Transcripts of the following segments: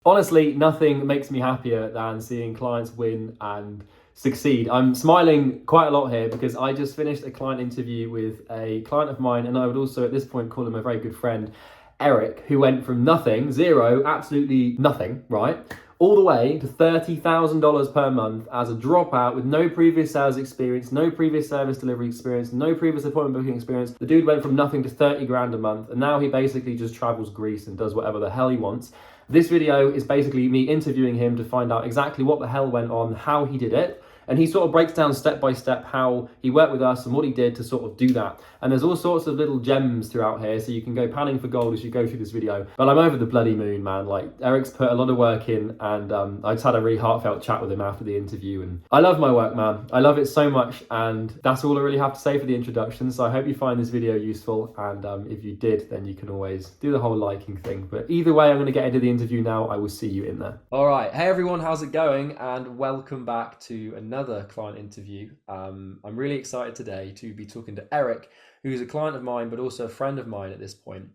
Honestly, nothing makes me happier than seeing clients win and succeed. I'm smiling quite a lot here because I just finished a client interview with a client of mine, and I would also at this point call him a very good friend, Eric, who went from nothing, zero, absolutely nothing, right? All the way to $30,000 per month as a dropout with no previous sales experience, no previous service delivery experience, no previous appointment booking experience. The dude went from nothing to 30 grand a month, and now he basically just travels Greece and does whatever the hell he wants. This video is basically me interviewing him to find out exactly what the hell went on, how he did it, and he sort of breaks down step by step how he worked with us and what he did to sort of do that. And there's all sorts of little gems throughout here, so you can go panning for gold as you go through this video. But I'm over the bloody moon, man. Like, Eric's put a lot of work in, and I just had a really heartfelt chat with him after the interview. And I love my work, man. I love it so much, and that's all I really have to say for the introduction. So I hope you find this video useful, and if you did, then you can always do the whole liking thing. But either way, I'm going to get into the interview now. I will see you in there. All right. Hey, everyone. How's it going? And welcome back to another client interview. I'm really excited today to be talking to Eric, who's a client of mine, but also a friend of mine at this point.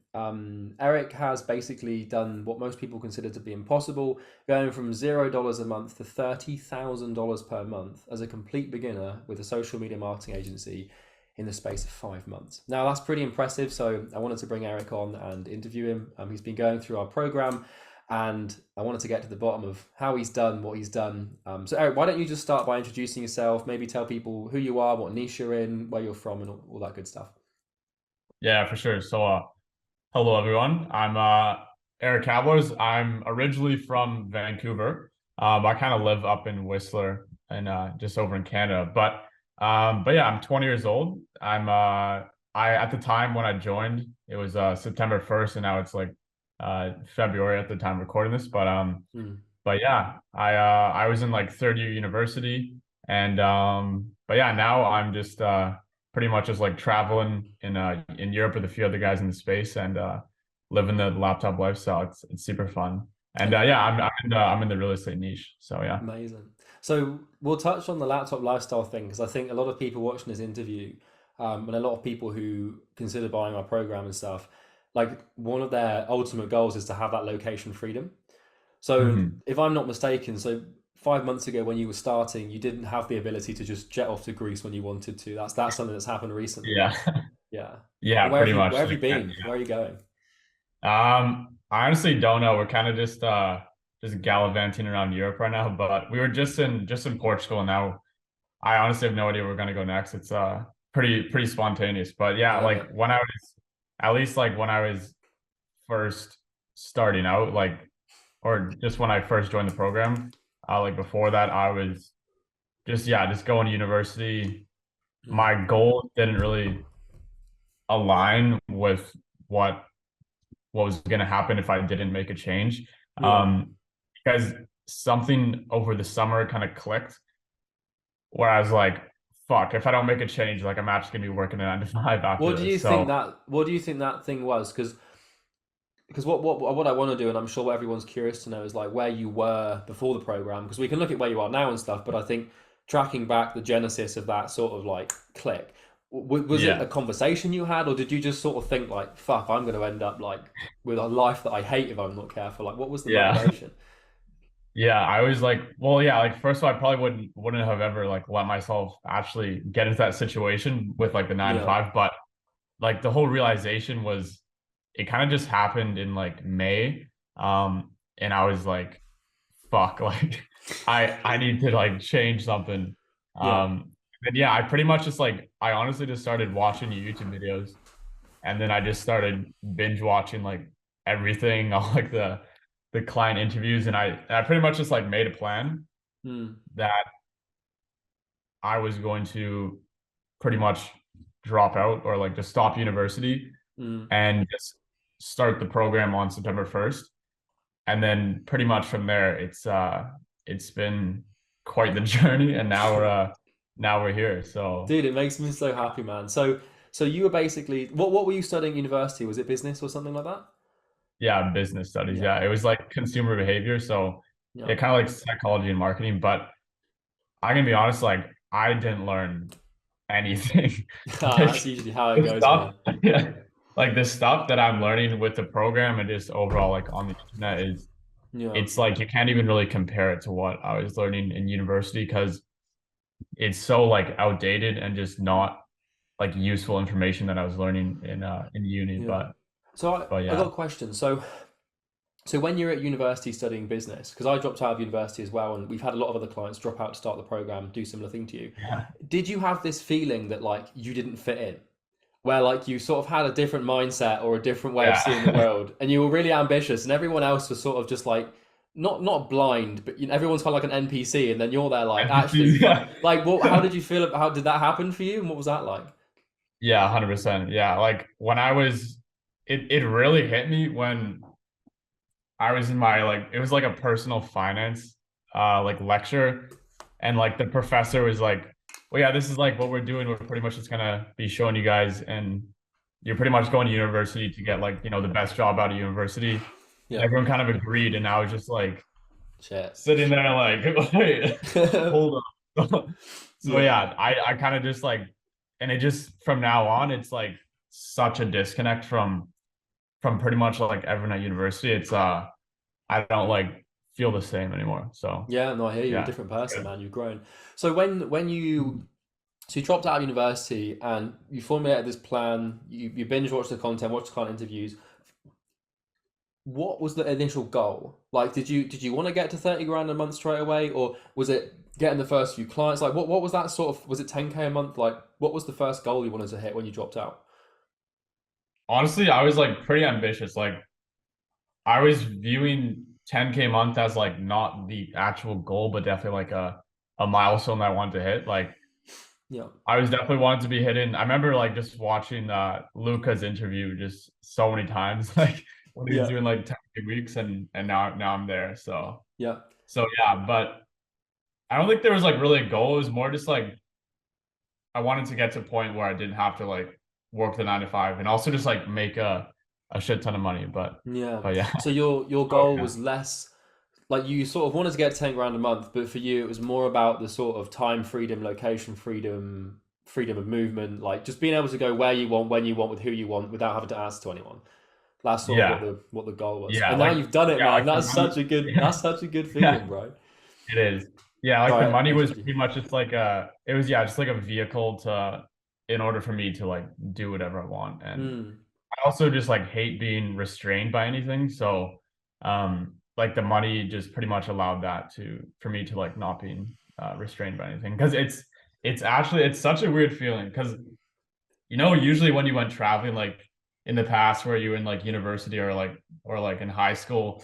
Eric has basically done what most people consider to be impossible, going from $0 a month to $30,000 per month as a complete beginner with a social media marketing agency in the space of 5 months. Now, that's pretty impressive, so I wanted to bring Eric on and interview him. He's been going through our program, and I wanted to get to the bottom of how he's done what he's done. So Eric, why don't you just start by introducing yourself, maybe tell people who you are, what niche you're in, where you're from, and all that good stuff. Yeah, for sure. So, hello everyone. I'm Eric Cavlers. I'm originally from Vancouver. I kind of live up in Whistler and just over in Canada. But yeah, I'm 20 years old. I at the time when I joined, it was September 1st, and now it's like February at the time recording this. But yeah, I was in like third year university, and but yeah, now I'm just pretty much just like traveling in Europe with a few other guys in the space, and living the laptop lifestyle. It's super fun. And yeah, I'm in the real estate niche. So yeah. Amazing. So we'll touch on the laptop lifestyle thing because I think a lot of people watching this interview, and a lot of people who consider buying our program and stuff, like one of their ultimate goals is to have that location freedom. So Mhm. if I'm not mistaken, so 5 months ago when you were starting, you didn't have the ability to just jet off to Greece when you wanted to. That's something that's happened recently. Yeah. Yeah. Yeah, And pretty where much. have you Like, been? Where are you going? I honestly don't know. We're kind of just gallivanting around Europe right now, but we were just in Portugal, and now I honestly have no idea where we're gonna go next. It's pretty spontaneous. But I yeah, love like it. when I was at least like when I was first starting out, like or just when I first joined the program, like before that, I was just going to university. Mm. My goal didn't really align with what what was going to happen if I didn't make a change. Yeah. Um, because something over the summer kind of clicked where I was like, fuck, if I don't make a change, like I'm actually gonna be working a 9 to 5 after What do you this. think So that what do you think that thing was? Because what I want to do, and I'm sure what everyone's curious to know, is like where you were before the program. Because we can look at where you are now and stuff, but I think tracking back the genesis of that sort of like click, was it a yeah, conversation you had, or did you just sort of think like, "Fuck, I'm going to end up like with a life that I hate if I'm not careful"? Like, what was the yeah. motivation? Yeah, I was like, well, yeah, like first of all, I probably wouldn't have ever like let myself actually get into that situation with like the nine to Yeah, five, but like the whole realization was it kind of just happened in like May. And I was like, fuck, like I need to like change something. yeah, And yeah, I pretty much just like I honestly just started watching YouTube videos, and then I just started binge watching like everything, all like the client interviews, and I pretty much just like made a plan mm, that I was going to pretty much drop out or like just stop university mm. and just start the program on September 1st. And then pretty much from there, it's been quite the journey, and now we're here. So Dude, it makes me so happy, man. So you were basically what were you studying at university? Was it business or something like that? yeah, business studies. Yeah, Yeah, it was like consumer behavior. So yeah. yeah, kind of like psychology and marketing. But I'm gonna be honest, like I didn't learn anything. That's Like usually how it the goes, stuff, man. yeah, like the stuff that I'm learning with the program and just overall like on the internet is Yeah. it's like you can't even really compare it to what I was learning in university because it's so like outdated and just not like useful information that I was learning in uni. Yeah. So But I got yeah. a question. So when you're at university studying business, because I dropped out of university as well, and we've had a lot of other clients drop out to start the program, do similar thing to you. Yeah. Did you have this feeling that like you didn't fit in, where like you sort of had a different mindset or a different way of seeing the Yeah. world, and you were really ambitious, and everyone else was sort of just like not blind, but everyone's kind of like an NPC, and then you're there like actually, NPCs, yeah. like what? How did you feel? How did that happen for you, and what was that like? Yeah, 100%. Yeah, like when I was it really hit me when I was in my like it was like a personal finance like lecture, and like the professor was like, well, yeah, this is like what we're doing. We're pretty much just gonna be showing you guys, and you're pretty much going to university to get like, the best job out of university. And Yeah, everyone kind of agreed, and I was just like shit. sitting there like, wait, hold on. So Yeah. yeah, I kind of just like, and it just from now on, it's like such a disconnect from pretty much like everyone at university. It's I don't like feel the same anymore. So Yeah, no, I hear you. You're a yeah, different it's person, good. man. You've grown. So when you so you dropped out of university and you formulated this plan, you binge watched the content, watched the client interviews. What was the initial goal? Like, did you want to get to 30 grand a month straight away, or was it getting the first few clients? Like, what was that sort of? Was it 10K a month? Like, what was the first goal you wanted to hit when you dropped out? Honestly, I was like pretty ambitious. Like I was viewing 10K a month as like not the actual goal, but definitely like a milestone that I wanted to hit. Like Yeah, I was definitely wanting to be hidden. I remember like just watching Luca's interview just so many times, like when he was yeah, doing like 10 weeks, and now I'm there. yeah, So yeah, but I don't think there was like really a goal. It was more just like I wanted to get to a point where I didn't have to like work the 9 to 5 and also just like make a shit ton of money. yeah. But yeah. So your Oh goal yeah. was less like you sort of wanted to get 10 grand a month, but for you it was more about the sort of time freedom, location freedom, freedom of movement, like just being able to go where you want, when you want, with who you want, without having to answer to anyone. That's sort of Yeah. what the goal was. Yeah. And now you've done it, Yeah, man. like the That's money. such a good Yeah. that's such a good Yeah. feeling, bro. It is. Yeah, like the Sorry, I money was interrupted you. pretty much just like it was yeah, just like a vehicle to in order for me to like do whatever I want. And Mm, I also just like hate being restrained by anything. So like the money just pretty much allowed that to for me to like not being restrained by anything. Because it's actually it's such a weird feeling because usually when you went traveling like in the past where you were in like university or like in high school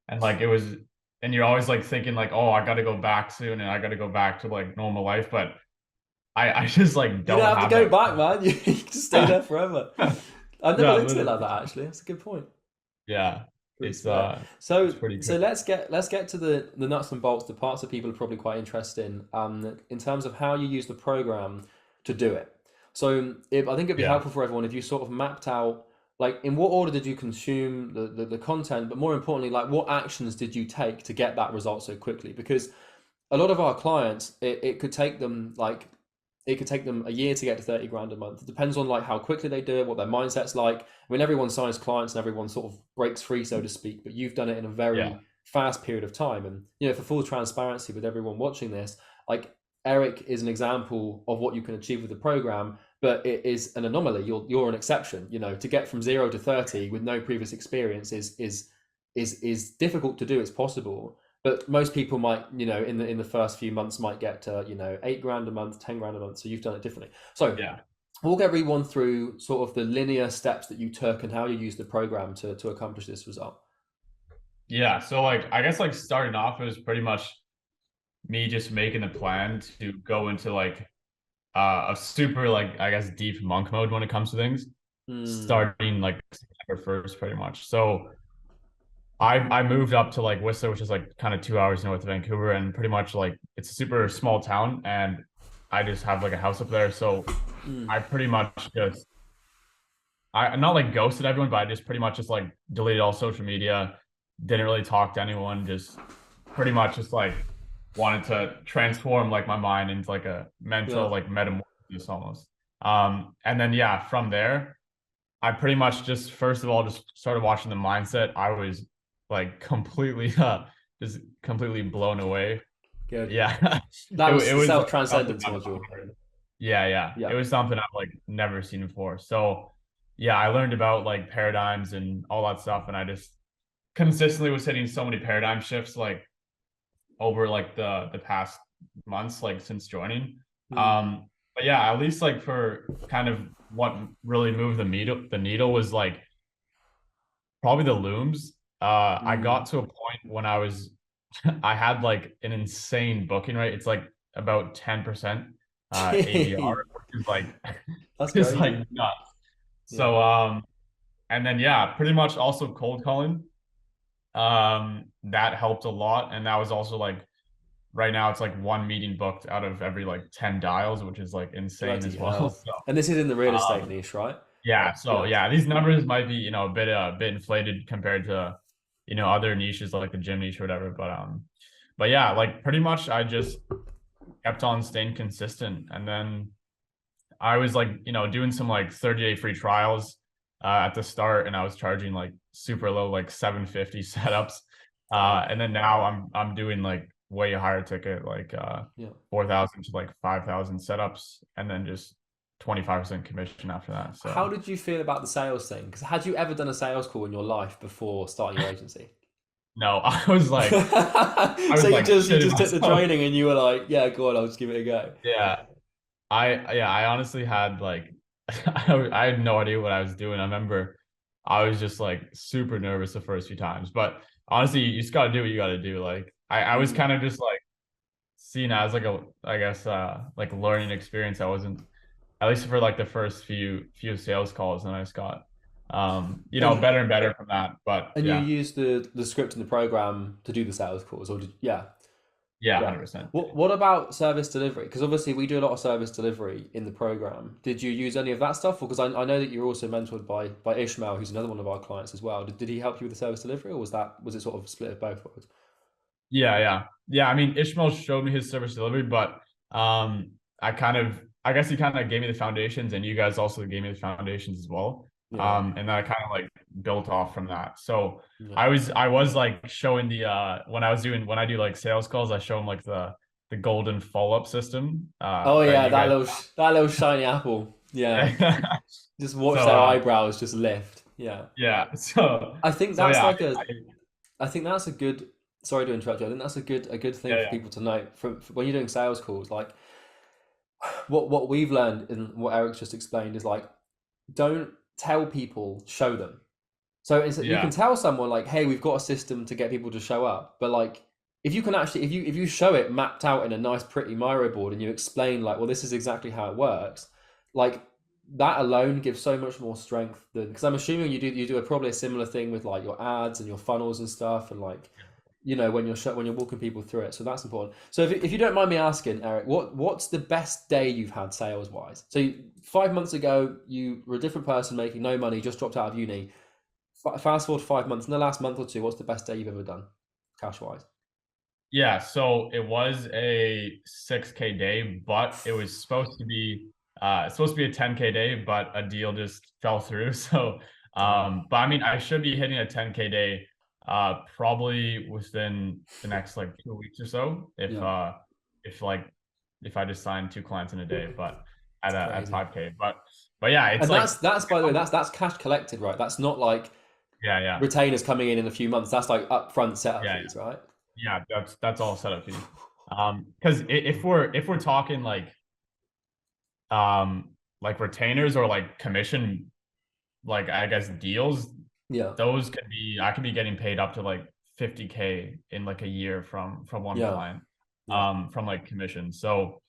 and like it was and you're always like thinking like, oh, I gotta go back soon and I gotta go back to like normal life. But I just like you don't don't have to have go that. back, man. You can stay there forever. I've never Yeah, looked at it like literally. that actually. That's a good point. Yeah. Pretty It's smart. uh So it's pretty so crazy. let's get to the nuts and bolts, the parts that people are probably quite interested in terms of how you use the program to do it. So if I think it'd be Yeah. helpful for everyone if you sort of mapped out like in what order did you consume the content, but more importantly, like what actions did you take to get that result so quickly? Because a lot of our clients, it could take them like it could take them a year to get to 30 grand a month. It depends on like how quickly they do it, what their mindset's like. I mean, everyone signs clients and everyone sort of breaks free, so to speak, but you've done it in a Yeah. very fast period of time. And for full transparency with everyone watching this, like Eric is an example of what you can achieve with the program, but it is an anomaly. You're an exception. To get from 0 to 30 with no previous experience is difficult to do. It's possible, but most people might, in the first few months might get to, 8 grand a month, 10 grand a month. So you've done it differently. So Yeah. walk everyone through sort of the linear steps that you took and how you used the program to accomplish this result. Yeah. So like I guess like starting off it was pretty much me just making a plan to go into like a super like I guess deep monk mode when it comes to things, Hmm. starting like September 1st pretty much. So I moved up to like Whistler, which is like kind of 2 hours north of Vancouver, and pretty much like it's a super small town, and I just have like a house up there. So Hmm. I pretty much just I'm not like ghosted everyone, but I just pretty much just like deleted all social media, didn't really talk to anyone, just pretty much just like wanted to transform like my mind into like a Yeah. mental like metamorphosis almost. And then yeah, from there, I pretty much just first of all just started watching the mindset. I was like completely just completely blown away. Good. Yeah. That It was the was like something self-transcendence I've module. never, yeah, yeah. It Yeah. was something I've like never seen before. So yeah, I learned about like paradigms and all that stuff, and I just consistently was hitting so many paradigm shifts like over like the past months, like since joining. Mm. But yeah, at least like for kind of what really moved the needle was like probably the looms. I got Mm. to a point when I was I had like an insane booking rate. It's like about 10% ADR, which is like That's just crazy. like nuts. Yeah. So and then yeah, pretty much also cold calling. That helped a lot. And that was also like right now it's like one meeting booked out of every like 10 dials, which is like insane Bloody as well. hell. So And this is in the real estate um niche, right? yeah, so Yeah. yeah, these numbers might be, a bit inflated compared to, other niches like the gym niche or whatever. But yeah, like pretty much I just kept on staying consistent. And then I was like, doing some like 30-day free trials at the start, and I was charging like super low, like 750 setups. Damn. And then now I'm doing like way higher ticket, like Yeah. 4,000 to like 5,000 setups, and then just 25% commission after that. How So did you feel about the sales thing? Because had you ever done a sales call in your life before starting your agency? no, I So was you like just shitting took the myself. training and you were like, yeah, go on, I'll just give it a go. Yeah. I honestly had like I had no idea what I was doing. I remember I was just like super nervous the first few times. But honestly, you just gotta do what you gotta do. Like I was Mm. kind of just like seen as like a I guess like learning experience. I wasn't, at least for like the first few sales calls, and I just got And better and better from that. But and you yeah. used the script in the program to do the sales calls, or did yeah. Yeah, Yeah. 100%. What about service delivery? Because obviously we do a lot of service delivery in the program. Did you use any of that stuff? Because I know that you're also mentored by Ishmael, who's another one of our clients as well. Did he help you with the service delivery, or was it sort of split of both ways? Yeah, yeah. Yeah, I mean, Ishmael showed me his service delivery, but I guess he kind of gave me the foundations, and you guys also gave me the foundations as well. Yeah. And then I kind of like built off from that. So Yeah. I was like showing the when I do like sales calls, I show them like the golden follow-up system Oh that yeah, you guys that little shiny apple. Yeah. Just watch so their eyebrows just lift. Yeah. yeah. So I think so that's yeah, like a I think that's a good. Sorry to interrupt you. I think that's a good thing yeah, for yeah. people to know for when you're doing sales calls. Like what we've learned and what Eric's just explained is like don't tell people, show them. So it's, you Yeah. can tell someone like, hey, we've got a system to get people to show up, but like if you can actually if you show it mapped out in a nice pretty Miro board and you explain like, well, this is exactly how it works, like that alone gives so much more strength than because I'm assuming you do probably a similar thing with like your ads and your funnels and stuff and like when you're walking people through it. So that's important. So if you don't mind me asking, Eric, what's the best day you've had sales wise? So 5 months ago, you were a different person making no money, just dropped out of uni. Fast forward 5 months, in the last month or two, what's the best day you've ever done, cash wise? Yeah, so it was a 6K day, but it was supposed to be a 10K day, but a deal just fell through. So Damn. but I mean I should be hitting a 10K day probably within the next like 2 weeks or so Yeah, if like if I just sign two clients in a day, but it's at crazy. 5K. But yeah, it's And like that's by the way, that's cash collected, right? That's not like yeah, yeah. retainers coming in a few months. That's like upfront setup Yeah, fees, right? yeah, that's all setup fees. Because if we're talking like retainers or like commission, like I guess deals, Yeah, those could be I could be getting paid up to like 50K in like a year from one yeah, client yeah, from like commission. So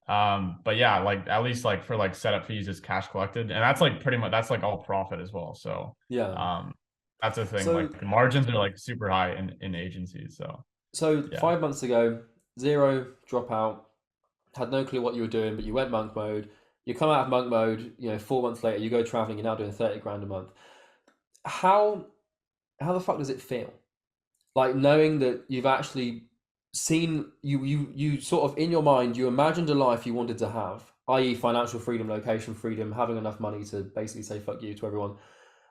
but yeah, like at least like for like setup fees is cash collected, and that's like pretty much that's like all profit as well. So yeah. um that's the thing, So like the margins are like super high in agencies. So So yeah. 5 months ago, zero dropout, had no clue what you were doing, but you went monk mode. You come out of monk mode, 4 months later, you go traveling. You're now doing 30 grand a month. How how the fuck does it feel? Like knowing that you've actually seen you sort of in your mind you imagined a life you wanted to have, i.e., financial freedom, location freedom, having enough money to basically say fuck you to everyone.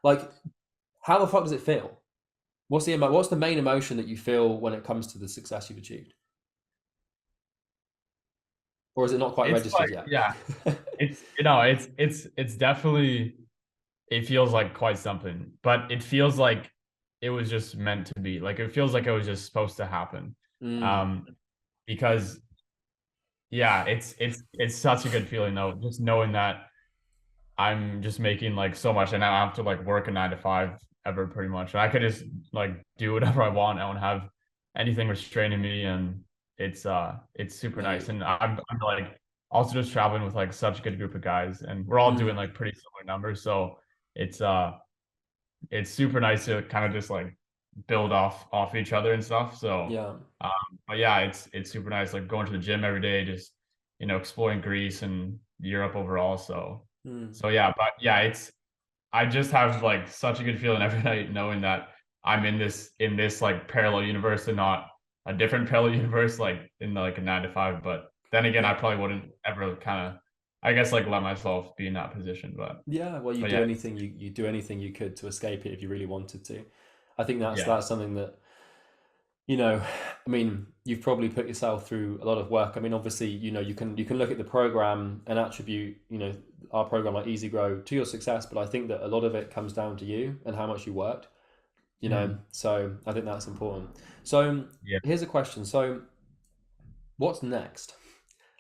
Like, how the fuck does it feel? What's the main emotion that you feel when it comes to the success you've achieved? Or is it not quite It's registered like, yet? yeah, it's definitely, it feels like quite something, but it feels like it was just meant to be. Like it feels like it was just supposed to happen. Mm, Um, because yeah, it's such a good feeling though, just knowing that I'm just making like so much, and I don't have to like work a 9 to 5 ever pretty much. And I could just like do whatever I want. I don't have anything restraining me, and it's super nice. mate. And I'm like also just traveling with like such a good group of guys, and we're all doing Mm, like pretty similar numbers. So it's uh it's super nice to kind of just like build off each other and stuff. So yeah. um, but yeah, it's super nice like going to the gym every day, just exploring Greece and Europe overall. So Mm, yeah, but yeah, it's I just have like such a good feeling every night knowing that I'm in this like parallel universe and not a different parallel universe like in like a 9 to 5. But then again, I yeah. probably wouldn't ever kind of, I guess, like let myself be in that position. Yeah, well, you But do yeah, anything you do anything you could to escape it if you really wanted to. I think yeah. that's something that, I mean, you've probably put yourself through a lot of work. I mean, obviously, you can look at the program and attribute, our program like EasyGrow to your success, but I think that a lot of it comes down to you and how much you worked, Mhm. So I think that's important. So Yeah. here's a question. So what's next?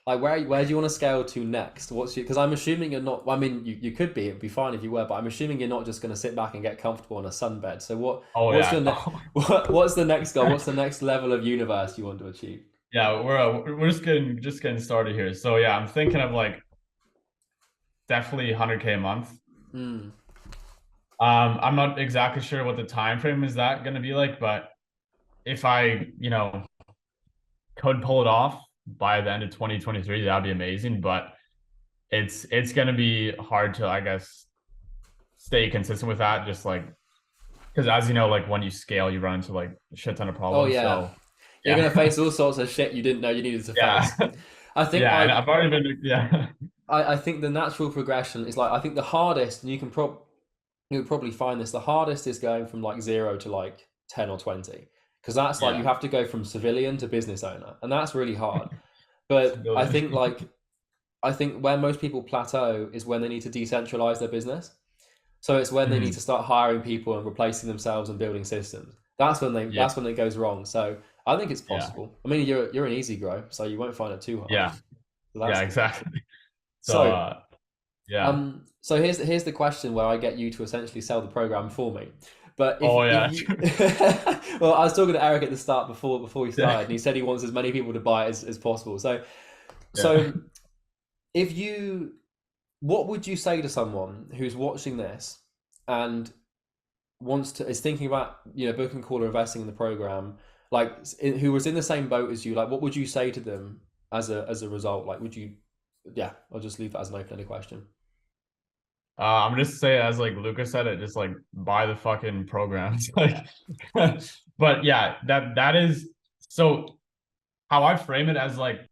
Like where do you want to scale to next? Because I'm assuming you're not. I mean, you could be. It'd be fine if you were, but I'm assuming you're not just going to sit back and get comfortable on a sunbed. So Oh what's your yeah. what's the next goal? What's the next level of universe you want to achieve? Yeah, we're just getting started here. So yeah, I'm thinking of like definitely 100K a month. Mm, I'm not exactly sure what the time frame is that going to be like, but if I, could pull it off by the end of 2023, that'd be amazing. But it's going to be hard to, I guess, stay consistent with that. Just like because as you know, like when you scale, you run into like a shit ton of oh problems. yeah, So you're yeah, gonna face all sorts of shit you didn't know you needed to yeah, face. I think yeah. And like I've already been, yeah, I think the natural progression is like I think the hardest, and you would probably find this, the hardest is going from like 0 to like 10 or 20. Because that's like you yeah. have to go from civilian to business owner. And that's really hard. But Civilian. I think where most people plateau is when they need to decentralize their business. So it's when they need Mhm. to start hiring people and replacing themselves and building systems. Yeah, That's when it goes wrong. So I think it's yeah, possible. I mean, you're an easy grow, so you won't find it too hard. yeah, So yeah. that's good. Exactly. So So yeah. so here's the question where I get you to essentially sell the program for me. But Oh if yeah. you well, I was talking to Eric at the start before we Yeah. started, and he said he wants as many people to buy it as possible. So Yeah. so if you what would you say to someone who's watching this and is thinking about booking a call or investing in the program, like who was in the same boat as you? Like, what would you say to them as a result? Like, would you? Yeah, I'll just leave that as an open-ended question. I'm just say as like Lucas said it, just like buy the fucking programs. Like but yeah, that is so how I frame it as like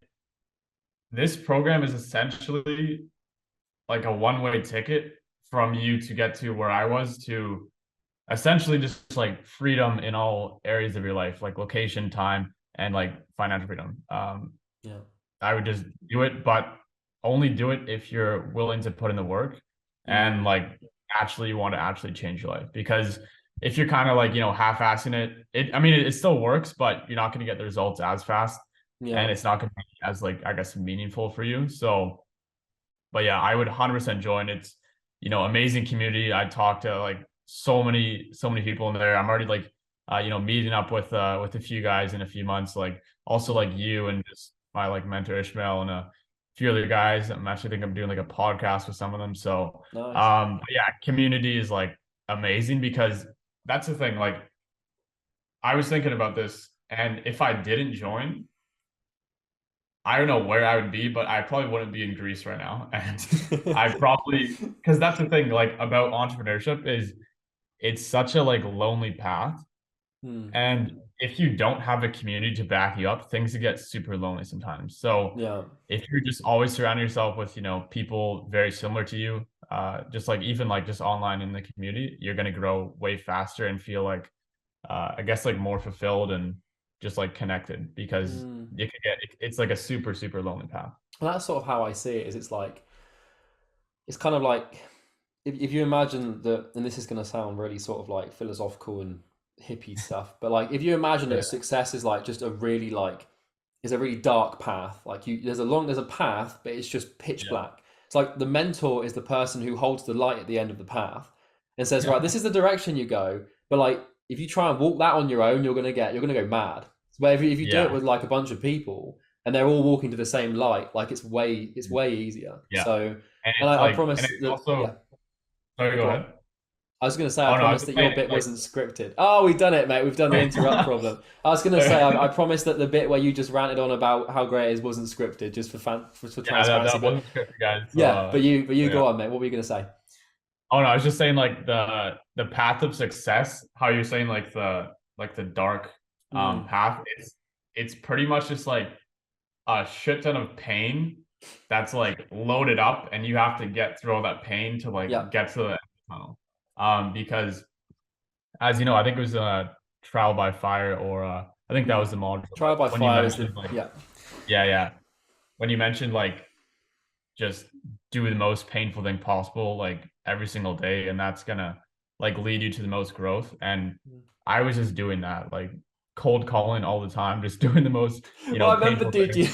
this program is essentially like a one-way ticket from you to get to where I was to essentially just like freedom in all areas of your life, like location, time, and like financial freedom. Yeah. I would just do it, but only do it if you're willing to put in the work and Mm, like actually want to actually change your life. Because if you're kind of like, half-assing it, I mean, it still works, but you're not going to get the results as fast yeah. and it's not going to be as like, I guess, meaningful for you. So, but yeah, I would 100% join. It's, amazing community. I talked to like so many people in there. I'm already like, meeting up with a few guys in a few months, like also Yeah. like you and just my like mentor Ishmael and a few other guys. I'm actually think I'm doing like a podcast with some of them. So, Nice. but yeah, community is like amazing because that's the thing. Like I was thinking about this, and if I didn't join, I don't know where I would be, but I probably wouldn't be in Greece right now. And I probably, because that's the thing, like about entrepreneurship is it's such a like lonely path. Hmm. And if you don't have a community to back you up, things get super lonely sometimes. So Yeah. if you're just always surrounding yourself with, people very similar to you, just like even like just online in the community, you're going to grow way faster and feel like I guess like more fulfilled and just like connected, because Mm. you can get it's like a super super lonely path. And that's sort of how I see it. Is it's like it's kind of like if you imagine that, and this is going to sound really sort of like philosophical and hippie stuff, but like if you imagine Yeah, that success is like just a really like is a really dark path. Like you, there's a path, but it's just pitch yeah, black. It's like the mentor is the person who holds the light at the end of the path and says, right, yeah, this is the direction you go. But like if you try and walk that on your own, you're gonna go mad. But if you do it yeah, with like a bunch of people and they're all walking to the same light, like it's way easier. yeah. So, And and it's I like, and promise it's that yeah, also, sorry, go go on. ahead. I was going to say, I Oh no, I was promised just that saying your it's bit wasn't scripted. Oh, we've done it, mate. We've done the interrupt like, problem. I was going to say, I promised that the bit where you just ranted on about how great it is wasn't scripted, just for yeah, transparency. that But wasn't scripted, guys. yeah, but you Yeah. go on, mate. What were you going to say? Oh no, I was just saying like the path of success, how you're saying like the dark Mm, path, it's pretty much just like a shit ton of pain that's like loaded up, and you have to get through all that pain to yeah. like get to the end of the tunnel. Because as you know, I think it was trial by fire, or I think that Mm. was the module, Trial but by when you fire is mentioned the like, yeah. yeah, yeah, when you mentioned like just do the most painful thing possible like every single day, and that's gonna like lead you to the most growth. And I was just doing that, like cold calling all the time, just doing the most, Well, I remember, painful dude, thing.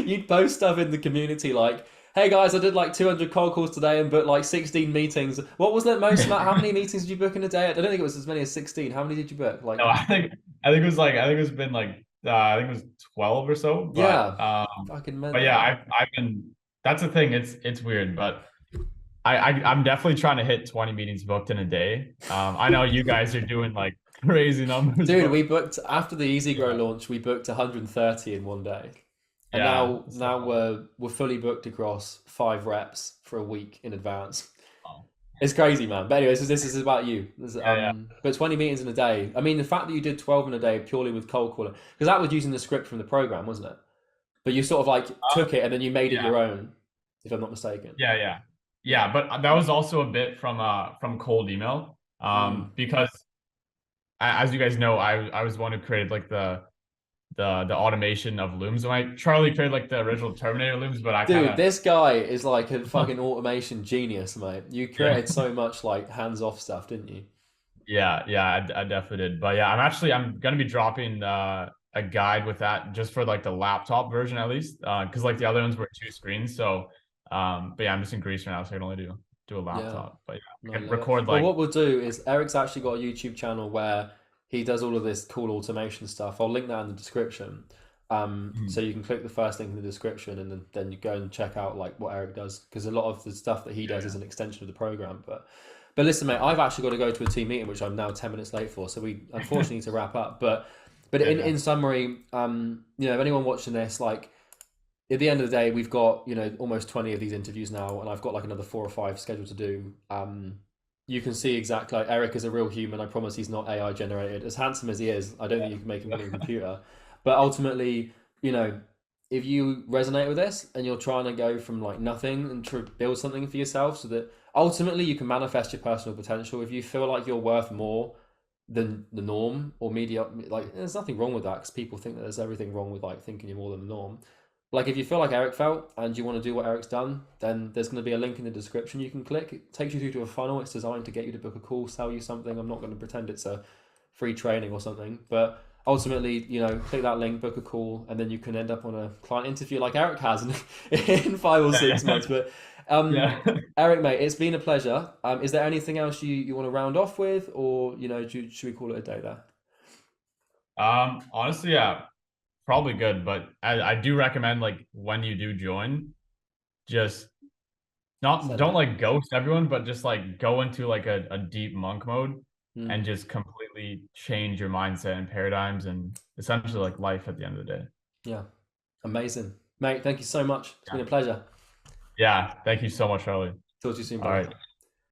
you'd post stuff in the community like, "Hey guys, I did like 200 cold calls today and booked like 16 meetings." What was that most amount? How many meetings did you book in a day? I don't think it was as many as 16. How many did you book? No, Like, I think it was like, I think it's been like I think it was 12 or so, yeah, fucking but mental, yeah, man. I've been, that's the thing, it's weird, but I'm definitely trying to hit 20 meetings booked in a day. I know you guys are doing like crazy numbers, Dude, we but booked after the EasyGrow yeah, launch. We booked 130 in one day, and yeah. now So we're fully booked across 5 reps for a week in advance. oh, It's crazy, man. But anyways, this is about you. yeah, yeah. But 20 meetings in a day. I mean, the fact that you did 12 in a day purely with cold calling, because that was using the script from the program, wasn't it? But you sort of like took it and then you made it Yeah, your own, if I'm not mistaken. yeah, yeah, Yeah. yeah. But that was also a bit from cold email, Mm. because as you guys know, I was the one who created like the automation of looms. Like Charlie created like the original Terminator looms, but I kind Dude, of this guy is like a fucking automation genius, mate. You yeah. created so much like hands-off stuff, didn't you? Yeah, yeah, I definitely did. But yeah, I'm gonna be dropping a guide with that, just for like the laptop version at least. Because like the other ones were two screens. So but yeah, I'm just in Greece right now, so I can only do a Yeah. laptop. But yeah, No, I I can love it. record Well, like what we'll do is Eric's actually got a YouTube channel where he does all of this cool automation stuff. I'll link that in the description. So mhm, you can click the first link in the description and then you go and check out like what Eric does because a lot of the stuff that he yeah, does yeah, is an extension of the program. But listen, mate, I've actually got to go to a team meeting which I'm now 10 minutes late for, so we unfortunately need to wrap up. But yeah, in yeah, summary, if anyone watching this, like at the end of the day, we've got almost 20 of these interviews now, and I've got like another 4 or 5 scheduled to do. You can see exactly like Eric is a real human. I promise he's not AI generated. As handsome as he is, I don't think you can make him look like a computer. But ultimately, you know, if you resonate with this and you're trying to go from like nothing and to build something for yourself, so that ultimately you can manifest your personal potential. If you feel like you're worth more than the norm or media, like there's nothing wrong with that because people think that there's everything wrong with like thinking you're more than the norm. Like if you feel like Eric felt and you want to do what Eric's done, then there's going to be a link in the description you can click. It takes you through to a funnel. It's designed to get you to book a call, sell you something. I'm not going to pretend it's a free training or something, but ultimately, click that link, book a call, and then you can end up on a client interview like Eric has in 5 or 6 months. But um, yeah. Eric, mate, it's been a pleasure. Is there anything else you want to round off with, or should we call it a day there? Honestly, yeah, probably good. But I do recommend, like, when you do join, just not Send don't it. like ghost everyone, but just like go into like a deep monk mode, and Mm, just completely change your mindset and paradigms, and essentially like life at the end of the day. yeah, amazing, mate. Thank you so much. It's been Yeah. a pleasure. Yeah. Thank you so much, Charlie. Talk to you soon, All buddy. right.